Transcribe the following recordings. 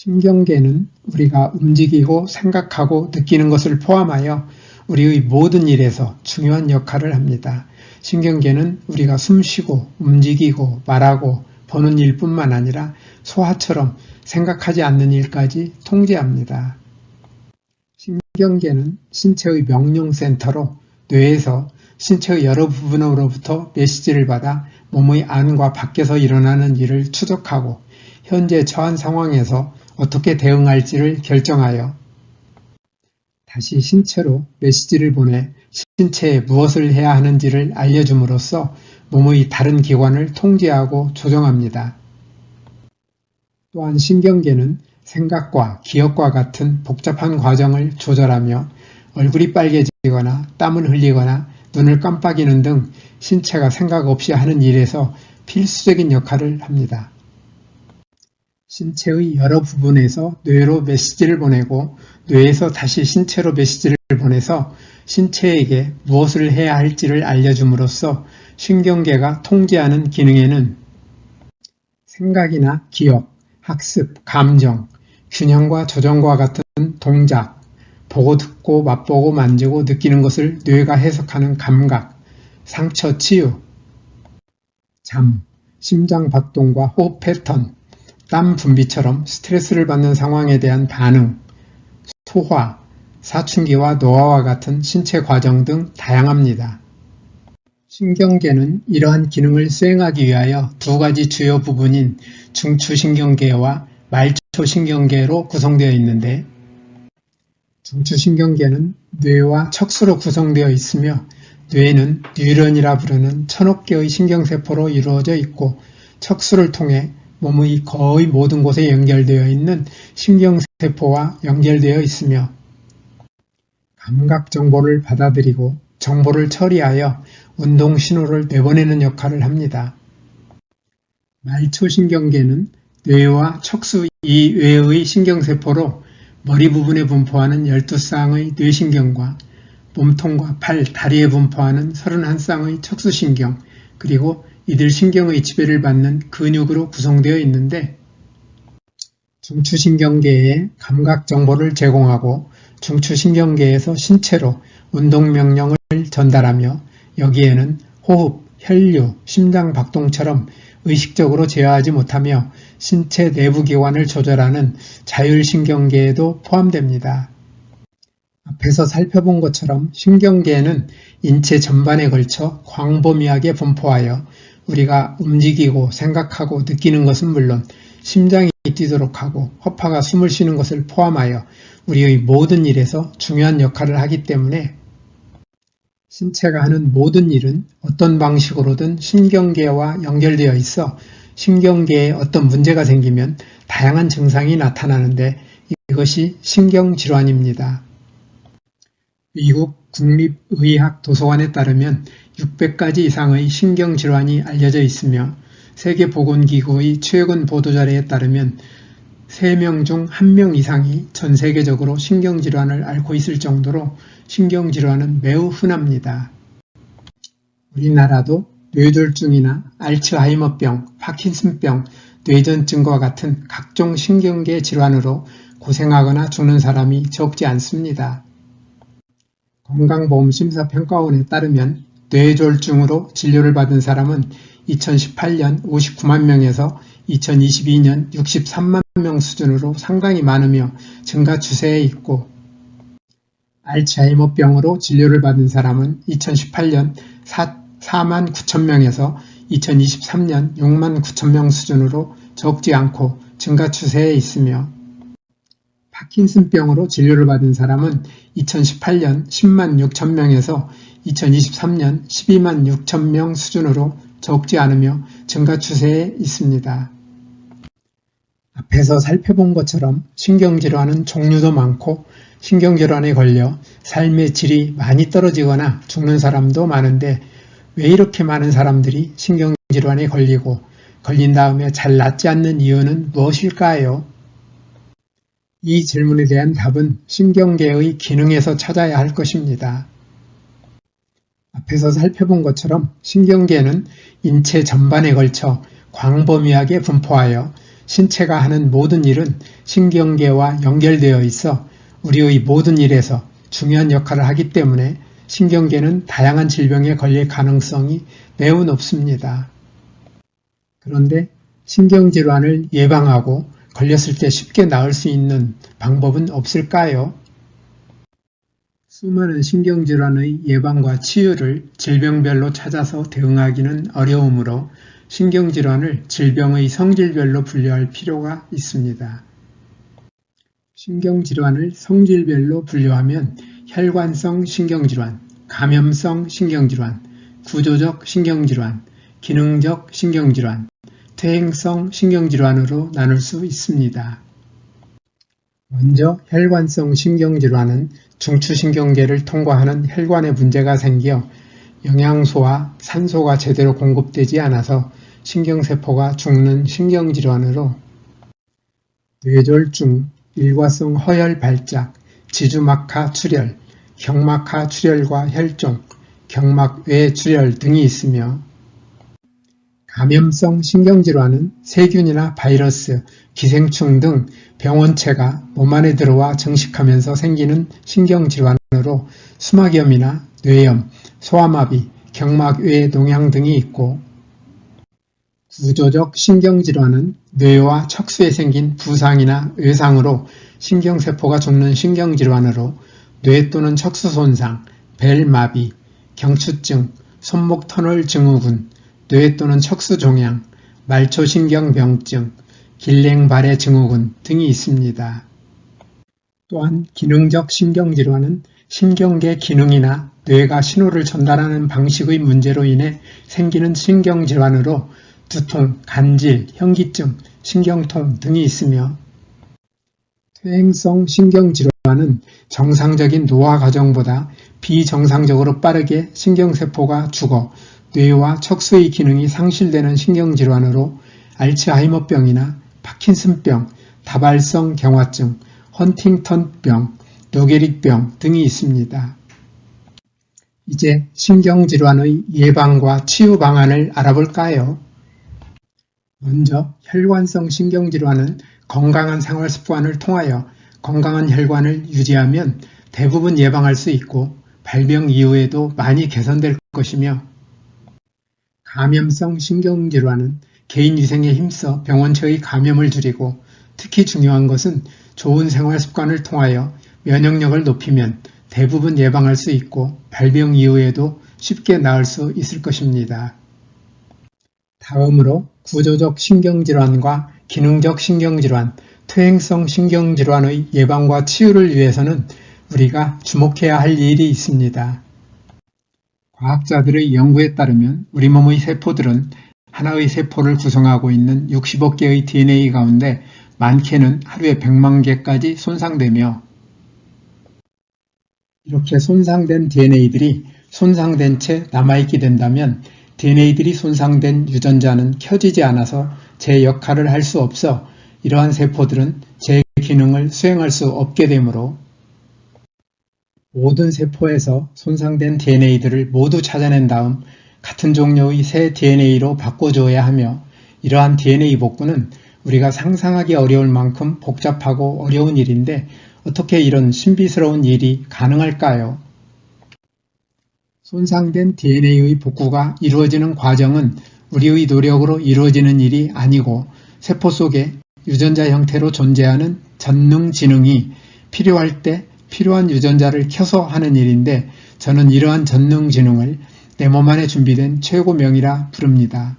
신경계는 우리가 움직이고 생각하고 느끼는 것을 포함하여 우리의 모든 일에서 중요한 역할을 합니다. 신경계는 우리가 숨쉬고 움직이고 말하고 보는 일뿐만 아니라 소화처럼 생각하지 않는 일까지 통제합니다. 신경계는 신체의 명령센터로 뇌에서 신체의 여러 부분으로부터 메시지를 받아 몸의 안과 밖에서 일어나는 일을 추적하고 현재 처한 상황에서 어떻게 대응할지를 결정하여 다시 신체로 메시지를 보내 신체에 무엇을 해야 하는지를 알려줌으로써 몸의 다른 기관을 통제하고 조정합니다. 또한 신경계는 생각과 기억과 같은 복잡한 과정을 조절하며 얼굴이 빨개지거나 땀을 흘리거나 눈을 깜빡이는 등 신체가 생각 없이 하는 일에서 필수적인 역할을 합니다. 신체의 여러 부분에서 뇌로 메시지를 보내고 뇌에서 다시 신체로 메시지를 보내서 신체에게 무엇을 해야 할지를 알려줌으로써 신경계가 통제하는 기능에는 생각이나 기억, 학습, 감정, 균형과 조정과 같은 동작, 보고 듣고 맛보고 만지고 느끼는 것을 뇌가 해석하는 감각, 상처 치유, 잠, 심장 박동과 호흡 패턴, 땀 분비처럼 스트레스를 받는 상황에 대한 반응, 소화, 사춘기와 노화와 같은 신체 과정 등 다양합니다. 신경계는 이러한 기능을 수행하기 위하여 두 가지 주요 부분인 중추신경계와 말초신경계로 구성되어 있는데 중추신경계는 뇌와 척수로 구성되어 있으며 뇌는 뉴런이라 부르는 1000억 개의 신경세포로 이루어져 있고 척수를 통해 몸의 거의 모든 곳에 연결되어 있는 신경세포와 연결되어 있으며 감각 정보를 받아들이고 정보를 처리하여 운동 신호를 내보내는 역할을 합니다. 말초신경계는 뇌와 척수 이외의 신경세포로 머리 부분에 분포하는 12쌍의 뇌신경과 몸통과 팔, 다리에 분포하는 31쌍의 척수신경, 그리고 이들 신경의 지배를 받는 근육으로 구성되어 있는데 중추신경계에 감각 정보를 제공하고 중추신경계에서 신체로 운동명령을 전달하며 여기에는 호흡, 혈류, 심장 박동처럼 의식적으로 제어하지 못하며 신체 내부 기관을 조절하는 자율신경계에도 포함됩니다. 앞에서 살펴본 것처럼 신경계는 인체 전반에 걸쳐 광범위하게 분포하여 우리가 움직이고 생각하고 느끼는 것은 물론 심장이 뛰도록 하고 허파가 숨을 쉬는 것을 포함하여 우리의 모든 일에서 중요한 역할을 하기 때문에 신체가 하는 모든 일은 어떤 방식으로든 신경계와 연결되어 있어 신경계에 어떤 문제가 생기면 다양한 증상이 나타나는데 이것이 신경질환입니다. 미국 국립의학도서관에 따르면 600가지 이상의 신경질환이 알려져 있으며 세계보건기구의 최근 보도자료에 따르면 3명 중 1명 이상이 전 세계적으로 신경질환을 앓고 있을 정도로 신경질환은 매우 흔합니다. 우리나라도 뇌졸중이나 알츠하이머병, 파킨슨병, 뇌전증과 같은 각종 신경계 질환으로 고생하거나 죽는 사람이 적지 않습니다. 건강보험심사평가원에 따르면 뇌졸중으로 진료를 받은 사람은 2018년 59만 명에서 2022년 63만 명 수준으로 상당히 많으며 증가 추세에 있고 알츠하이머병으로 진료를 받은 사람은 2018년 4만 9천 명에서 2023년 6만 9천 명 수준으로 적지 않고 증가 추세에 있으며 파킨슨병으로 진료를 받은 사람은 2018년 10만 6천 명에서 2023년 12만 6천 명 수준으로 적지 않으며 증가 추세에 있습니다. 앞에서 살펴본 것처럼 신경질환은 종류도 많고 신경질환에 걸려 삶의 질이 많이 떨어지거나 죽는 사람도 많은데 왜 이렇게 많은 사람들이 신경질환에 걸리고 걸린 다음에 잘 낫지 않는 이유는 무엇일까요? 이 질문에 대한 답은 신경계의 기능에서 찾아야 할 것입니다. 앞에서 살펴본 것처럼 신경계는 인체 전반에 걸쳐 광범위하게 분포하여 신체가 하는 모든 일은 신경계와 연결되어 있어 우리의 모든 일에서 중요한 역할을 하기 때문에 신경계는 다양한 질병에 걸릴 가능성이 매우 높습니다. 그런데 신경질환을 예방하고 걸렸을 때 쉽게 나을 수 있는 방법은 없을까요? 수많은 신경질환의 예방과 치유를 질병별로 찾아서 대응하기는 어려우므로 신경질환을 질병의 성질별로 분류할 필요가 있습니다. 신경질환을 성질별로 분류하면 혈관성 신경질환, 감염성 신경질환, 구조적 신경질환, 기능적 신경질환, 퇴행성 신경질환으로 나눌 수 있습니다. 먼저 혈관성 신경질환은 중추신경계를 통과하는 혈관에 문제가 생겨 영양소와 산소가 제대로 공급되지 않아서 신경세포가 죽는 신경질환으로 뇌졸중, 일과성 허혈 발작, 지주막하 출혈, 경막하 출혈과 혈종, 경막외 출혈 등이 있으며 감염성 신경질환은 세균이나 바이러스, 기생충 등 병원체가 몸 안에 들어와 증식하면서 생기는 신경질환으로 수막염이나 뇌염, 소아마비, 경막외 농양 등이 있고 구조적 신경질환은 뇌와 척수에 생긴 부상이나 외상으로 신경세포가 죽는 신경질환으로 뇌 또는 척수 손상, 벨마비, 경추증, 손목 터널 증후군, 뇌 또는 척수 종양, 말초신경병증, 길랭발해 증후군 등이 있습니다. 또한 기능적 신경질환은 신경계 기능이나 뇌가 신호를 전달하는 방식의 문제로 인해 생기는 신경질환으로 두통, 간질, 현기증, 신경통 등이 있으며 퇴행성 신경질환은 정상적인 노화 과정보다 비정상적으로 빠르게 신경세포가 죽어 뇌와 척수의 기능이 상실되는 신경질환으로 알츠하이머병이나 파킨슨병, 다발성 경화증, 헌팅턴병, 노게릭병 등이 있습니다. 이제 신경질환의 예방과 치유 방안을 알아볼까요? 먼저 혈관성 신경질환은 건강한 생활습관을 통하여 건강한 혈관을 유지하면 대부분 예방할 수 있고 발병 이후에도 많이 개선될 것이며 감염성 신경질환은 개인 위생에 힘써 병원체의 감염을 줄이고 특히 중요한 것은 좋은 생활습관을 통하여 면역력을 높이면 대부분 예방할 수 있고 발병 이후에도 쉽게 나을 수 있을 것입니다. 다음으로 구조적 신경질환과 기능적 신경질환, 퇴행성 신경질환의 예방과 치유를 위해서는 우리가 주목해야 할 일이 있습니다. 과학자들의 연구에 따르면 우리 몸의 세포들은 하나의 세포를 구성하고 있는 60억 개의 DNA 가운데 많게는 하루에 100만 개까지 손상되며 이렇게 손상된 DNA들이 손상된 채 남아있게 된다면 DNA들이 손상된 유전자는 켜지지 않아서 제 역할을 할 수 없어 이러한 세포들은 제 기능을 수행할 수 없게 되므로 모든 세포에서 손상된 DNA들을 모두 찾아낸 다음 같은 종류의 새 DNA로 바꿔줘야 하며 이러한 DNA 복구는 우리가 상상하기 어려울 만큼 복잡하고 어려운 일인데 어떻게 이런 신비스러운 일이 가능할까요? 손상된 DNA의 복구가 이루어지는 과정은 우리의 노력으로 이루어지는 일이 아니고 세포 속에 유전자 형태로 존재하는 전능지능이 필요할 때 필요한 유전자를 켜서 하는 일인데 저는 이러한 전능지능을 내 몸 안에 준비된 최고명이라 부릅니다.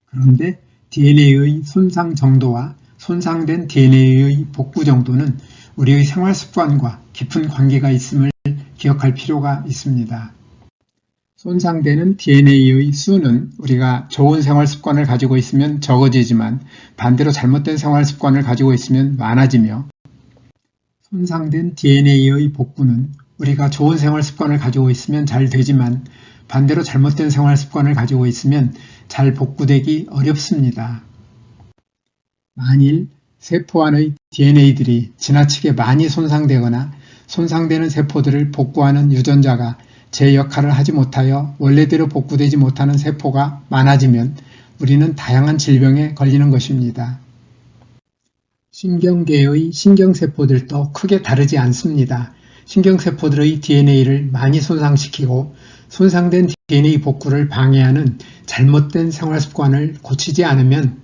그런데 DNA의 손상 정도와 손상된 DNA의 복구 정도는 우리의 생활 습관과 깊은 관계가 있음을 기억할 필요가 있습니다. 손상되는 DNA의 수는 우리가 좋은 생활 습관을 가지고 있으면 적어지지만 반대로 잘못된 생활 습관을 가지고 있으면 많아지며 손상된 DNA의 복구는 우리가 좋은 생활 습관을 가지고 있으면 잘 되지만 반대로 잘못된 생활 습관을 가지고 있으면 잘 복구되기 어렵습니다. 만일 세포 안의 DNA들이 지나치게 많이 손상되거나 손상되는 세포들을 복구하는 유전자가 제 역할을 하지 못하여 원래대로 복구되지 못하는 세포가 많아지면 우리는 다양한 질병에 걸리는 것입니다. 신경계의 신경세포들도 크게 다르지 않습니다. 신경세포들의 DNA를 많이 손상시키고 손상된 DNA 복구를 방해하는 잘못된 생활습관을 고치지 않으면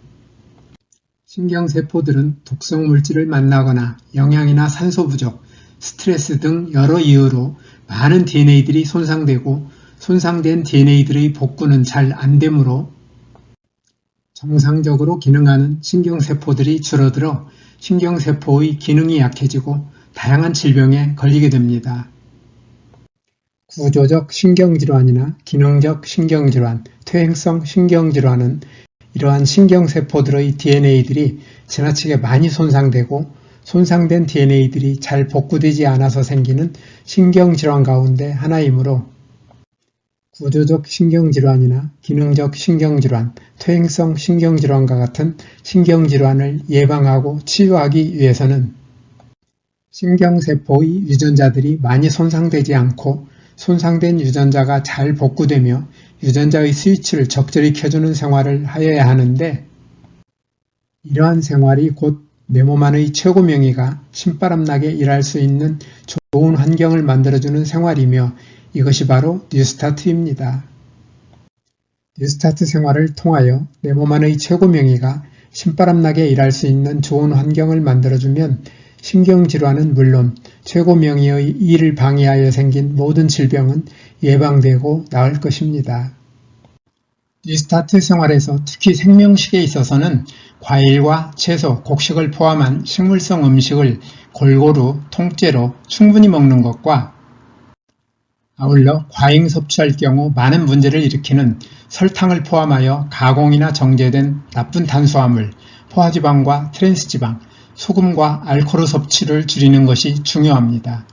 신경세포들은 독성 물질을 만나거나 영양이나 산소 부족, 스트레스 등 여러 이유로 많은 DNA들이 손상되고 손상된 DNA들의 복구는 잘 안되므로 정상적으로 기능하는 신경세포들이 줄어들어 신경세포의 기능이 약해지고 다양한 질병에 걸리게 됩니다. 구조적 신경질환이나 기능적 신경질환, 퇴행성 신경질환은 이러한 신경세포들의 DNA들이 지나치게 많이 손상되고 손상된 DNA들이 잘 복구되지 않아서 생기는 신경질환 가운데 하나이므로 구조적 신경질환이나 기능적 신경질환, 퇴행성 신경질환과 같은 신경질환을 예방하고 치유하기 위해서는 신경세포의 유전자들이 많이 손상되지 않고 손상된 유전자가 잘 복구되며 유전자의 스위치를 적절히 켜주는 생활을 하여야 하는데 이러한 생활이 곧 내 몸 안의 최고 명의가 신바람나게 일할 수 있는 좋은 환경을 만들어주는 생활이며 이것이 바로 뉴스타트입니다. 뉴스타트 생활을 통하여 내 몸 안의 최고 명의가 신바람나게 일할 수 있는 좋은 환경을 만들어주면 신경질환은 물론 최고 명의의 일을 방해하여 생긴 모든 질병은 예방되고 나을 것입니다. 뉴스타트 생활에서 특히 생명식에 있어서는 과일과 채소, 곡식을 포함한 식물성 음식을 골고루 통째로 충분히 먹는 것과 아울러 과잉 섭취할 경우 많은 문제를 일으키는 설탕을 포함하여 가공이나 정제된 나쁜 탄수화물, 포화지방과 트랜스지방, 소금과 알코올 섭취를 줄이는 것이 중요합니다.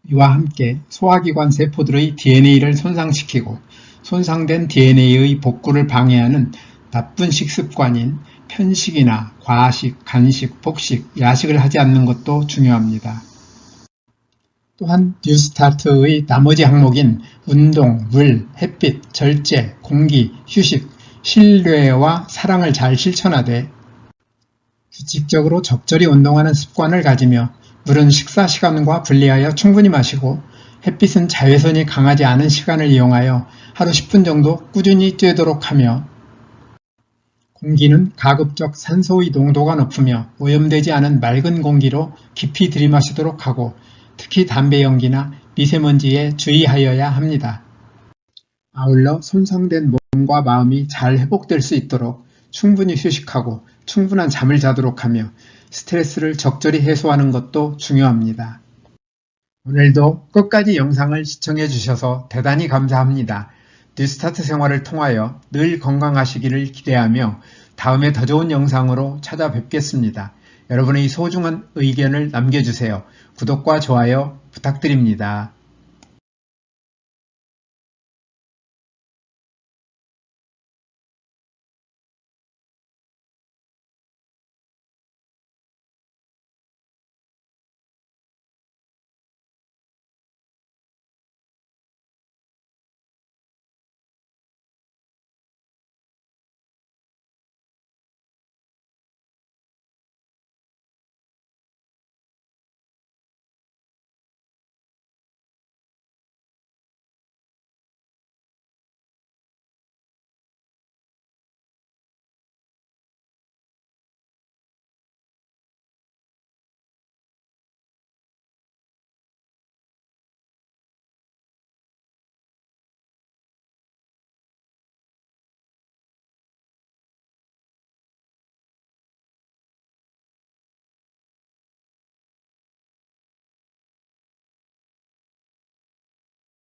이와 함께 소화기관 세포들의 DNA를 손상시키고 손상된 DNA의 복구를 방해하는 나쁜 식습관인 편식이나 과식, 간식, 폭식, 야식을 하지 않는 것도 중요합니다. 또한 뉴스타트의 나머지 항목인 운동, 물, 햇빛, 절제, 공기, 휴식, 신뢰와 사랑을 잘 실천하되 규칙적으로 적절히 운동하는 습관을 가지며 물은 식사 시간과 분리하여 충분히 마시고 햇빛은 자외선이 강하지 않은 시간을 이용하여 하루 10분 정도 꾸준히 쬐도록 하며 공기는 가급적 산소의 농도가 높으며 오염되지 않은 맑은 공기로 깊이 들이마시도록 하고 특히 담배 연기나 미세먼지에 주의하여야 합니다. 아울러 손상된 몸과 마음이 잘 회복될 수 있도록 충분히 휴식하고 충분한 잠을 자도록 하며 스트레스를 적절히 해소하는 것도 중요합니다. 오늘도 끝까지 영상을 시청해 주셔서 대단히 감사합니다. 뉴스타트 생활을 통하여 늘 건강하시기를 기대하며 다음에 더 좋은 영상으로 찾아뵙겠습니다. 여러분의 소중한 의견을 남겨주세요. 구독과 좋아요 부탁드립니다.